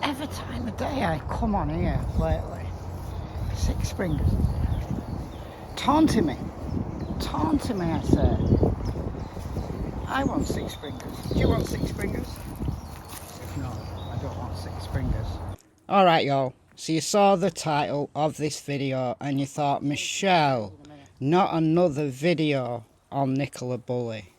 Every time of day I come on here lately, Six Springers, taunting me, I say. I want Six Springers. Do you want Six Springers? If not, I don't want Six Springers. Alright y'all, so you saw the title of this video and you thought, Michelle, not another video on Nicola Bulley.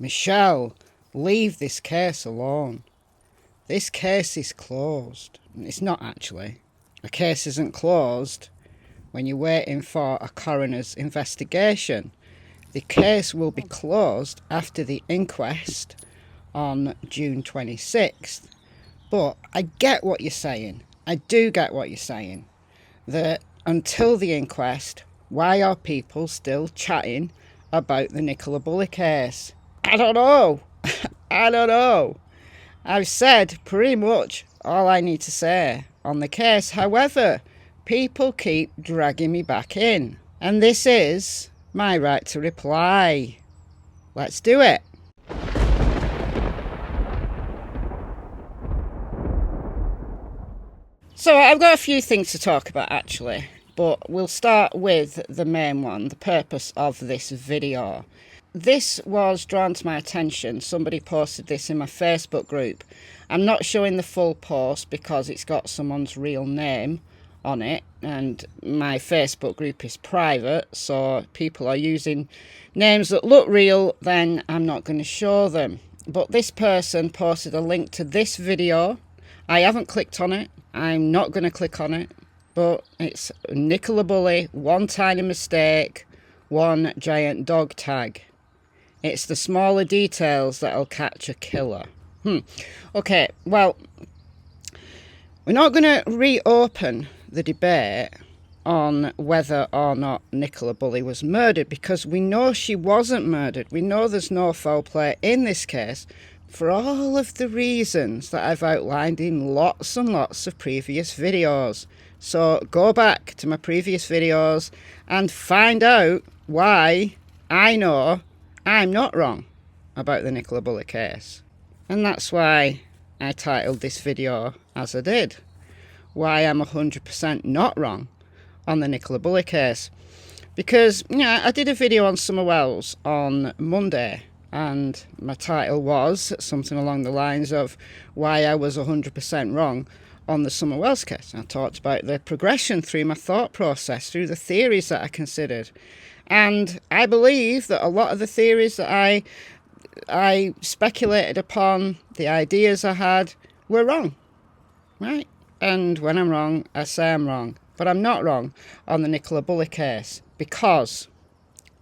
Michelle, leave this case alone. This case is closed. It's not actually. A case isn't closed when you're waiting for a coroner's investigation. The case will be closed after the inquest on June 26th. But I get what you're saying. I do get what you're saying. That until the inquest, why are people still chatting about the Nicola Bulley case? I don't know. I don't know. I've said pretty much all I need to say on the case. However, people keep dragging me back in. And this is my right to reply. Let's do it. So I've got a few things to talk about actually. But we'll start with the main one, the purpose of this video. This was drawn to my attention. Somebody posted this in my Facebook group. I'm not showing the full post because it's got someone's real name on it, and my Facebook group is private, so if people are using names that look real, then I'm not going to show them. But this person posted a link to this video. I haven't clicked on it. I'm not going to click on it. But it's Nicola Bulley, one tiny mistake, one giant dog tag. It's the smaller details that'll catch a killer. Okay, well, we're not going to reopen the debate on whether or not Nicola Bulley was murdered, because we know she wasn't murdered. We know there's no foul play in this case for all of the reasons that I've outlined in lots and lots of previous videos. So go back to my previous videos and find out why I know I'm not wrong about the Nicola Bulley case. And that's why I titled this video as I did. Why I'm 100% not wrong on the Nicola Bulley case. Because, I did a video on Summer Wells on Monday, and my title was something along the lines of why I was 100% wrong on the Summer Wells case. I talked about the progression through my thought process, through the theories that I considered. And I believe that a lot of the theories that I speculated upon, the ideas I had, were wrong, right? And when I'm wrong, I say I'm wrong. But I'm not wrong on the Nicola Bulley case because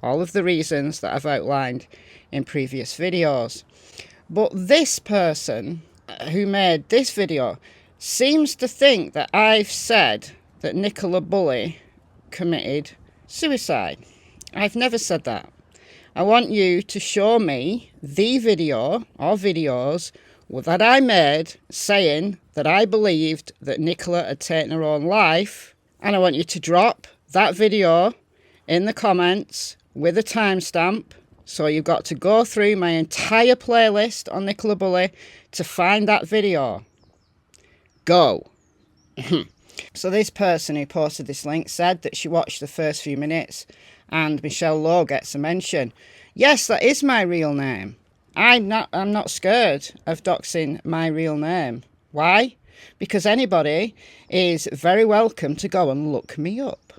all of the reasons that I've outlined in previous videos. But this person who made this video seems to think that I've said that Nicola Bulley committed suicide. I've never said that. I want you to show me the video or videos that I made saying that I believed that Nicola had taken her own life, and I want you to drop that video in the comments with a timestamp. So you've got to go through my entire playlist on Nicola Bulley to find that video. Go. So this person who posted this link said that she watched the first few minutes and Michelle Lowe gets a mention. Yes, that is my real name. I'm not scared of doxing my real name. Why? Because anybody is very welcome to go and look me up.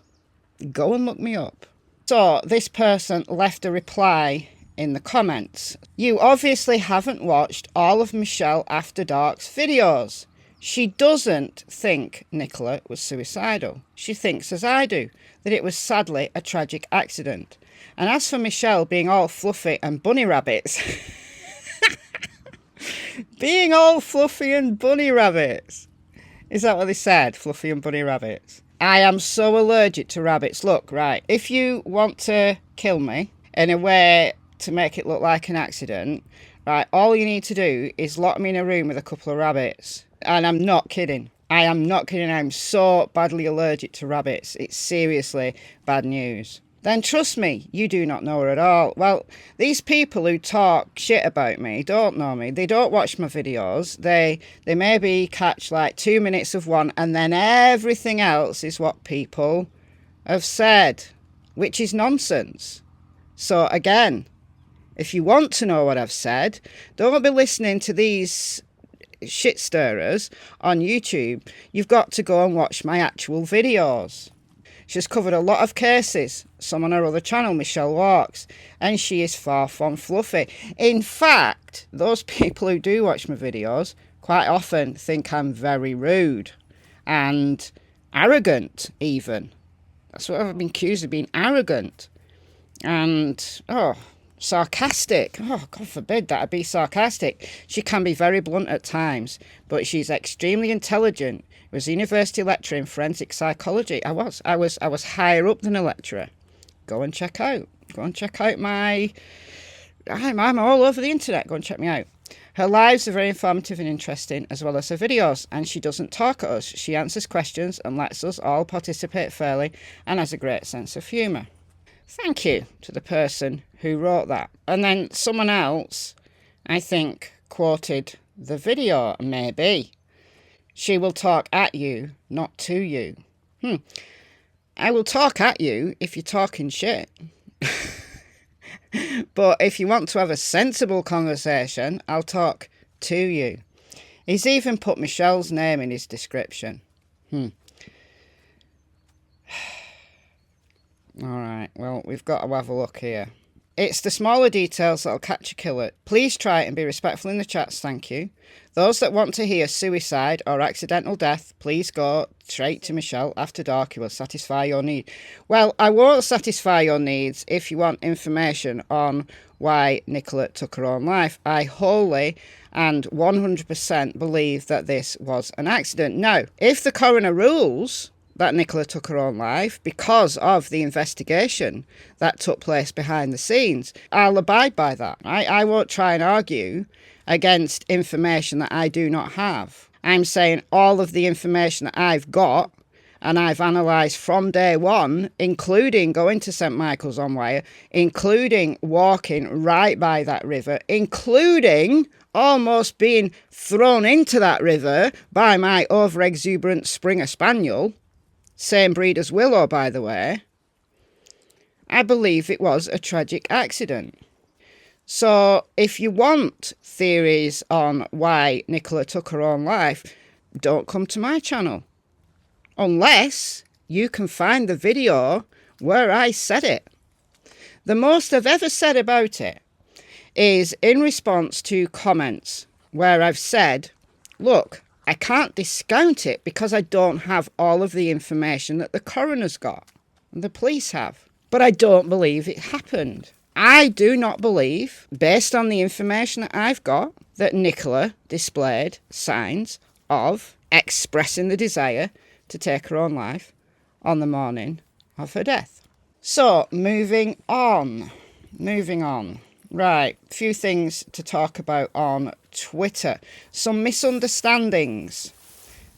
Go and look me up. So this person left a reply in the comments. You obviously haven't watched all of MichelleAfterDark's videos. She doesn't think Nicola was suicidal. She thinks, as I do, that it was sadly a tragic accident. And as for Michelle being all fluffy and bunny rabbits, being all fluffy and bunny rabbits, is that what they said? Fluffy and bunny rabbits? I am so allergic to rabbits. Look, right, if you want to kill me in a way to make it look like an accident, right, all you need to do is lock me in a room with a couple of rabbits. And I'm not kidding. I am not kidding. I'm so badly allergic to rabbits. It's seriously bad news. then trust me, you do not know her at all. Well, these people who talk shit about me don't know me. They don't watch my videos. They maybe catch like 2 minutes of one, and then everything else is what people have said, which is nonsense. So again, if you want to know what I've said, don't be listening to these shit stirrers on YouTube. You've got to go and watch my actual videos. She's covered a lot of cases, some on her other channel, Michelle Walks, and she is far from fluffy. In fact, those people who do watch my videos quite often think I'm very rude and arrogant even. That's what I've been accused of, being arrogant and, sarcastic. Oh, God forbid that I'd be sarcastic. She can be very blunt at times, but she's extremely intelligent. Was a university lecturer in forensic psychology. I was higher up than a lecturer. Go and check out my... I'm all over the internet. Go and check me out. Her lives are very informative and interesting, as well as her videos, and she doesn't talk at us. She answers questions and lets us all participate fairly, and has a great sense of humour. Thank you to the person who wrote that. And then someone else, I think, quoted the video, maybe. She will talk at you, not to you. I will talk at you if you're talking shit. But if you want to have a sensible conversation, I'll talk to you. He's even put Michelle's name in his description. All right, well, we've got to have a look here. It's the smaller details that'll catch a killer. Please try and be respectful in the chats, thank you. Those that want to hear suicide or accidental death, please go straight to MichelleAfterDark, who will satisfy your need. Well, I won't satisfy your needs if you want information on why Nicola took her own life. I wholly and 100% believe that this was an accident. Now, if the coroner rules that Nicola took her own life because of the investigation that took place behind the scenes, I'll abide by that. I won't try and argue against information that I do not have. I'm saying all of the information that I've got and I've analysed from day one, including going to St Michael's on Wyre, including walking right by that river, including almost being thrown into that river by my over-exuberant Springer Spaniel, same breed as Willow, by the way, I believe it was a tragic accident. So if you want theories on why Nicola took her own life, don't come to my channel. Unless you can find the video where I said it. The most I've ever said about it is in response to comments where I've said, look, I can't discount it because I don't have all of the information that the coroner's got and the police have. But I don't believe it happened. I do not believe, based on the information that I've got, that Nicola displayed signs of expressing the desire to take her own life on the morning of her death. So, moving on. Right, a few things to talk about on Twitter. Some misunderstandings.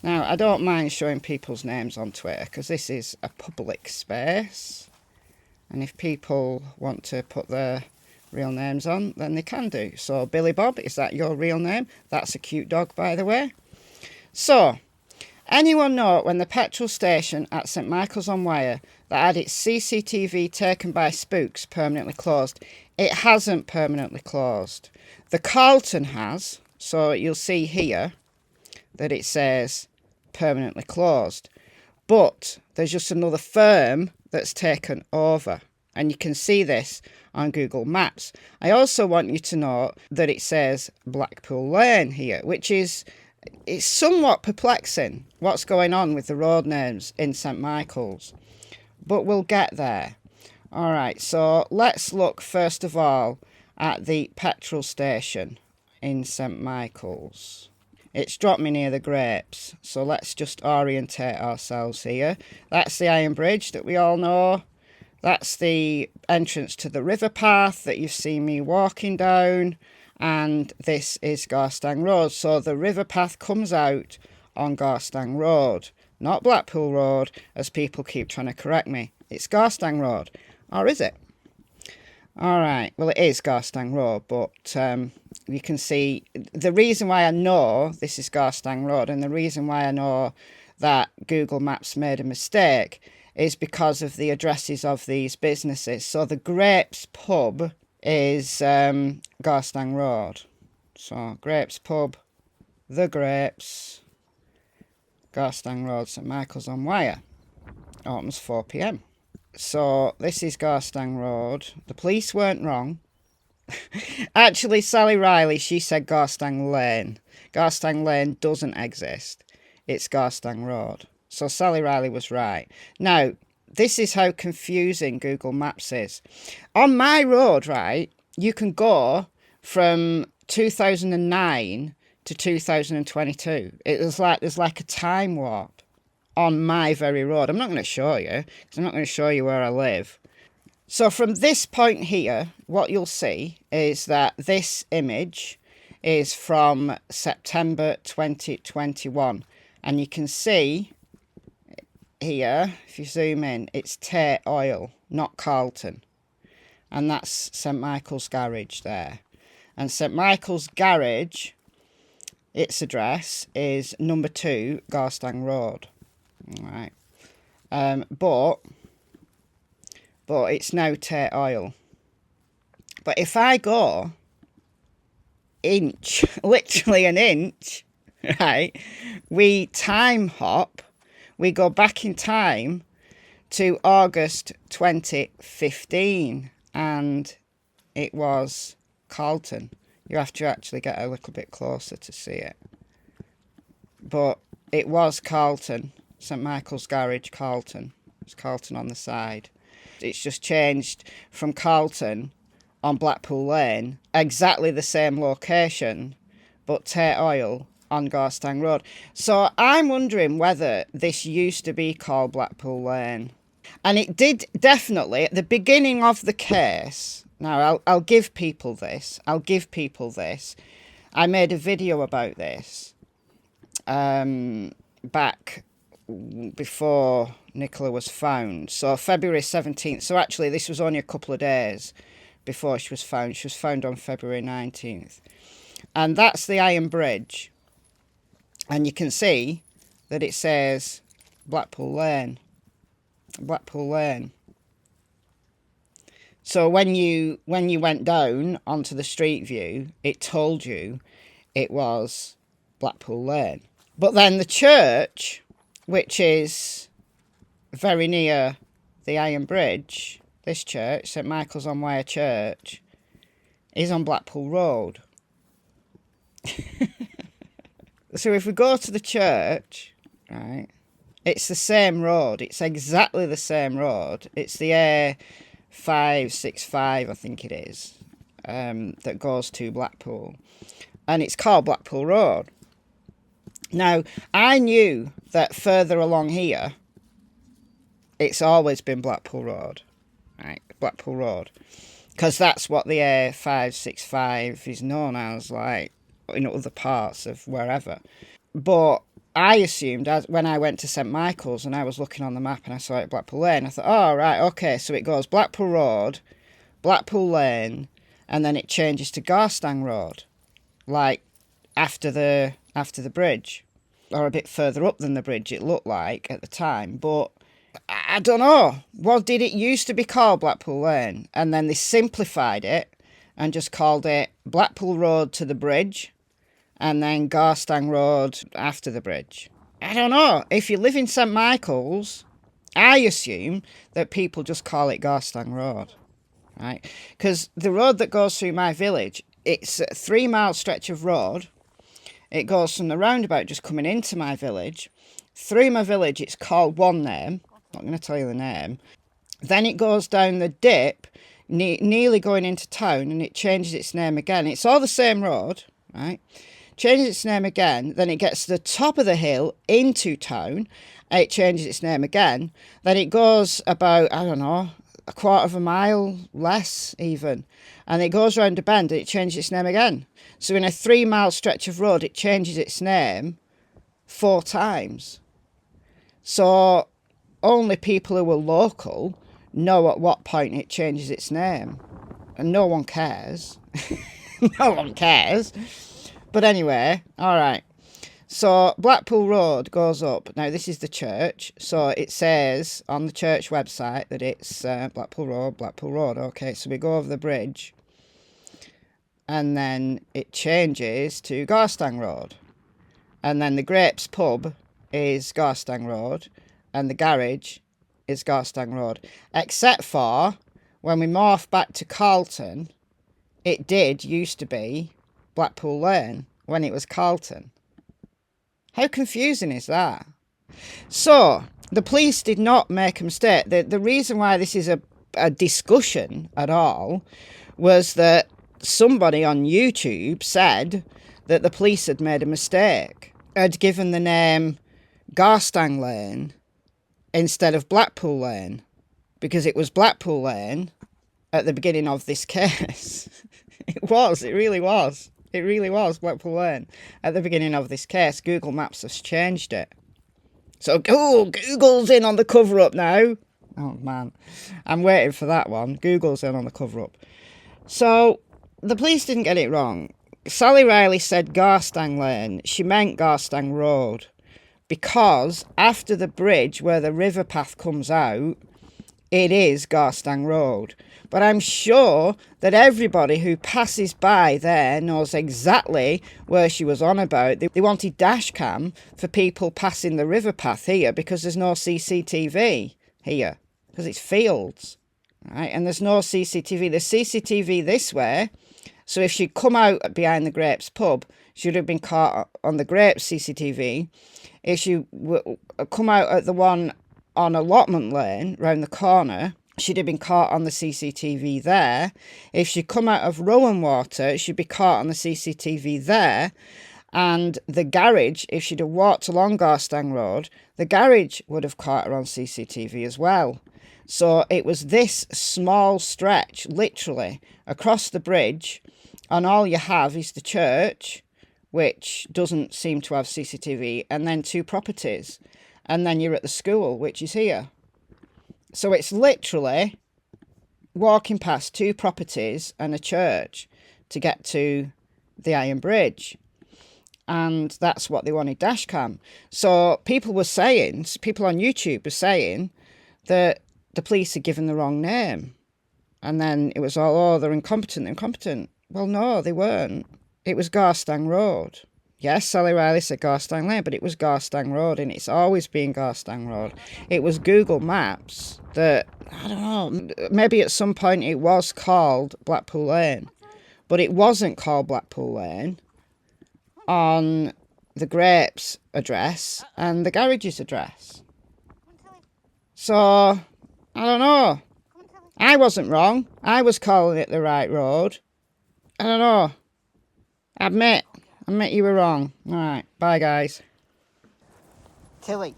Now, I don't mind showing people's names on Twitter because this is a public space. And if people want to put their real names on, then they can do. So, Billy Bob, is that your real name? That's a cute dog, by the way. So, anyone know when the petrol station at St Michael's on Wyre that had its CCTV taken by spooks permanently closed? It hasn't permanently closed. The Carlton has, so you'll see here that it says permanently closed. But there's just another firm that's taken over. And you can see this on Google Maps. I also want you to know that it says Blackpool Lane here, which is it's somewhat perplexing what's going on with the road names in St Michael's. But we'll get there. All right, so let's look first of all at the petrol station in St Michael's. It's dropped me near the grapes, so let's just orientate ourselves here. That's the Iron Bridge that we all know. That's the entrance to the river path that you've seen me walking down. And this is Garstang Road. So the river path comes out on Garstang Road, not Blackpool Road, as people keep trying to correct me. It's Garstang Road. Or is it? All right. Well, it is Garstang Road, but you can see the reason why I know this is Garstang Road and the reason why I know that Google Maps made a mistake is because of the addresses of these businesses. So the Grapes Pub is Garstang Road. So Grapes Pub, The Grapes, Garstang Road, St Michael's on Wyre. Opens 4 p.m. So this is Garstang Road. The police weren't wrong. Actually, Sally Riley, she said Garstang Lane. Garstang Lane doesn't exist. It's Garstang Road. So Sally Riley was right. Now, this is how confusing Google Maps is. On my road, right, you can go from 2009 to 2022. There's like a time warp on my very road. I'm not going to show you, because I'm not going to show you where I live. So from this point here, what you'll see is that this image is from September 2021. And you can see here, if you zoom in, it's Tate Oil, not Carlton. And that's St Michael's Garage there. And St Michael's Garage, its address is number 2, Garstang Road. All right. But it's now Tate Oil. But if I go inch, literally an inch, right, we time hop, we go back in time to August 2015, and it was Carlton. You have to actually get a little bit closer to see it. But it was Carlton, St Michael's Garage, Carlton. It's Carlton on the side. It's just changed from Carlton on Blackpool Lane, exactly the same location, but Tate Oil on Garstang Road. So I'm wondering whether this used to be called Blackpool Lane. And it did definitely, at the beginning of the case, now I'll give people this, I made a video about this back before Nicola was found. So February 17th. So actually this was only a couple of days before she was found. She was found on February 19th. And that's the Iron Bridge. And you can see that it says Blackpool Lane. Blackpool Lane. So when you went down onto the street view, it told you it was Blackpool Lane. But then the church, which is very near the Iron Bridge, this church, St Michael's on Wyre Church, is on Blackpool Road. So if we go to the church, right, it's the same road. It's exactly the same road. It's the A565, I think it is, that goes to Blackpool. And it's called Blackpool Road. Now, I knew that further along here, it's always been Blackpool Road, right? Blackpool Road. Because that's what the A565 is known as, like, in other parts of wherever. But I assumed, when I went to St Michael's and I was looking on the map and I saw it Blackpool Lane, I thought, oh, right, okay, so it goes Blackpool Road, Blackpool Lane, and then it changes to Garstang Road, like after the bridge, or a bit further up than the bridge it looked like at the time. But I don't know, did it used to be called Blackpool Lane, and then they simplified it and just called it Blackpool Road to the bridge, and then Garstang Road after the bridge? I don't know. If you live in St Michael's, I assume that people just call it Garstang Road, right? Because the road that goes through my village, it's a 3-mile stretch of road. It goes from the roundabout just coming into my village. Through my village, it's called one name. I'm not going to tell you the name. Then it goes down the dip, nearly going into town, and it changes its name again. It's all the same road, right? Changes its name again, then it gets to the top of the hill into town, it changes its name again, then it goes about, I don't know, a quarter of a mile less even, and it goes round a bend and it changes its name again. So in a 3-mile stretch of road, it changes its name 4 times. So only people who are local know at what point it changes its name. And no one cares. No one cares. But anyway, all right. So Blackpool Road goes up. Now, this is the church. So it says on the church website that it's Blackpool Road, Blackpool Road. Okay, so we go over the bridge. And then it changes to Garstang Road. And then the Grapes pub is Garstang Road. And the garage is Garstang Road. Except for when we morph back to Carlton, it did used to be Blackpool Lane when it was Carlton. How confusing is that? So, the police did not make a mistake. The reason why this is a discussion at all was that somebody on YouTube said that the police had made a mistake, had given the name Garstang Lane instead of Blackpool Lane, because it was Blackpool Lane at the beginning of this case. It really was Blackpool Lane at the beginning of this case. Google Maps has changed it. So Google's in on the cover-up now. Oh, man. I'm waiting for that one. Google's in on the cover-up. So, the police didn't get it wrong. Sally Riley said Garstang Lane. She meant Garstang Road. Because after the bridge where the river path comes out, it is Garstang Road. But I'm sure that everybody who passes by there knows exactly where she was on about. They wanted dash cam for people passing the river path here because there's no CCTV here. Because it's fields. Right? And there's no CCTV. There's CCTV this way. So if she'd come out behind the Grapes pub, she would have been caught on the Grapes CCTV. If she come out at the one on Allotment Lane, round the corner, she'd have been caught on the CCTV there. If she'd come out of Rowan Water, she'd be caught on the CCTV there. And the garage, if she'd have walked along Garstang Road, the garage would have caught her on CCTV as well. So it was this small stretch, literally, across the bridge, and all you have is the church, which doesn't seem to have CCTV, and then two properties. And then you're at the school, which is here. So it's literally walking past two properties and a church to get to the Iron Bridge. And that's what they wanted dashcam. So people on YouTube were saying that the police had given the wrong name. And then it was all, oh, they're incompetent. Well, no, they weren't. It was Garstang Road. Yes, Sally Riley said Garstang Lane, but it was Garstang Road, and it's always been Garstang Road. It was Google Maps that, I don't know, maybe at some point it was called Blackpool Lane, but it wasn't called Blackpool Lane on the Grapes address and the garage's address. So, I don't know. I wasn't wrong. I was calling it the right road. I don't know. Admit you were wrong. All right, bye guys. Tilly.